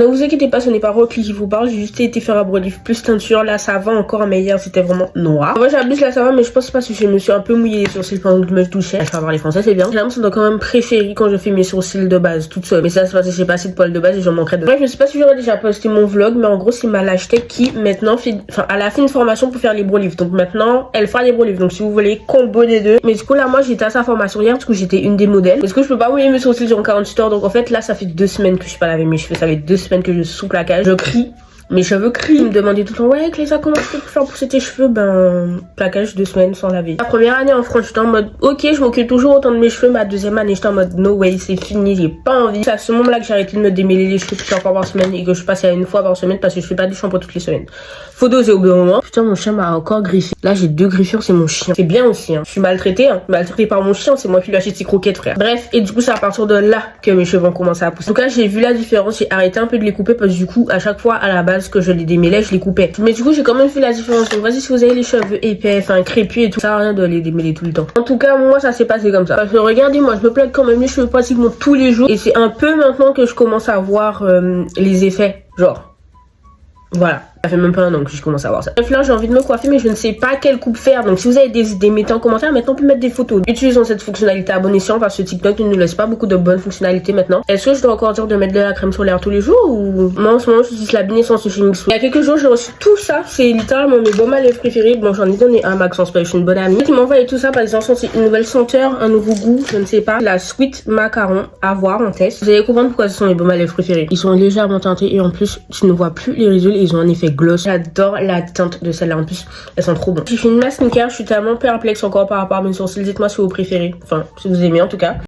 Ne vous inquiétez pas, ce n'est pas Rocky qui vous parle, j'ai juste été faire un brow lift plus teinture, là ça va encore, mais hier c'était vraiment noir. Moi j'abuse là ça va, mais je pense pas que je me suis un peu mouillé les sourcils pendant que je me touchais. Je vais avoir les français, c'est bien. J'ai l'impression de quand même préférer quand je fais mes sourcils de base toute seule. Mais ça c'est parce que j'ai pas assez de poils de base et j'en manquerais de. Bref, je sais pas si j'aurais déjà posté mon vlog, mais en gros c'est ma Lachtek qui maintenant fait, enfin elle a fait une formation pour faire les brow lifts. Donc maintenant elle fera les brow lifts. Donc si vous voulez combo des deux. Mais du coup là moi j'étais à sa formation hier parce que j'étais une des modèles. Parce que je peux pas mouiller mes sourcils sur 48 heures. Donc en fait là ça fait 2 semaines que je suis pas lavé mes cheveux. Ça fait 2 semaines que je sous plaquage. Je crie. Mes cheveux crient. Ils me demandaient tout le temps, ouais, Clésa, comment tu fais pour faire pousser tes cheveux? Ben, plaquage 2 semaines sans laver. La première année en France, j'étais en mode, ok, je m'occupe toujours autant de mes cheveux. Ma deuxième année, j'étais en mode, no way, c'est fini, j'ai pas envie. C'est à ce moment-là que j'ai arrêté de me démêler les cheveux plusieurs fois par semaine et que je passais à une fois par semaine parce que je fais pas du shampoing toutes les semaines. Faut doser au bout d'un moment. Putain, mon chien m'a encore griffé. Là, j'ai 2 griffures, c'est mon chien. C'est bien aussi, hein. Je suis maltraitée, hein. Maltraitée par mon chien, c'est moi qui lui achète ses croquettes, frère. Bref, et du coup, c'est à partir de là que mes cheveux vont commencer à pousser. En tout cas, j'ai vu la différence, j'ai arrêté un peu de les couper parce que du coup, à chaque fois, à la base, que je les démêlais, je les coupais. Mais du coup, j'ai quand même fait la différence. Donc, vas-y, si vous avez les cheveux épais, enfin, crépus et tout, ça sert à rien de les démêler tout le temps. En tout cas, moi, ça s'est passé comme ça. Parce que regardez, moi, je me plaque quand même les cheveux pratiquement tous les jours. Et c'est un peu maintenant que je commence à voir les effets. Genre, voilà. Ça fait même pas un an que je commence à voir ça. Bref, là, j'ai envie de me coiffer, mais je ne sais pas quelle coupe faire. Donc, si vous avez des idées, mettez en commentaire. Maintenant, on peut mettre des photos. Utilisons cette fonctionnalité à bon escient parce que TikTok ne nous laisse pas beaucoup de bonnes fonctionnalités maintenant. Est-ce que je dois encore dire de mettre de la crème solaire tous les jours ou moi, en ce moment, j'utilise la Binessence Phoenix. Il y a quelques jours, j'ai reçu tout ça. C'est littéralement mes baumes à lèvres préférés. Bon, j'en ai donné un à Maxence parce que je suis une bonne amie. Qui m'a envoyé tout ça par exemple, c'est une nouvelle senteur, un nouveau goût, je ne sais pas. La Sweet Macaron à voir en test. Vous allez comprendre pourquoi ce sont mes baumes à lèvres préférés. Ils sont légèrement teintés et en plus, tu ne vois plus les ridules. Ils ont un effet gloss. J'adore la teinte de celle-là en plus, elles sont trop bonnes. J'ai fait une masse skincare, je suis tellement perplexe encore par rapport à mes sourcils. Dites-moi si vous préférez, enfin si vous aimez en tout cas.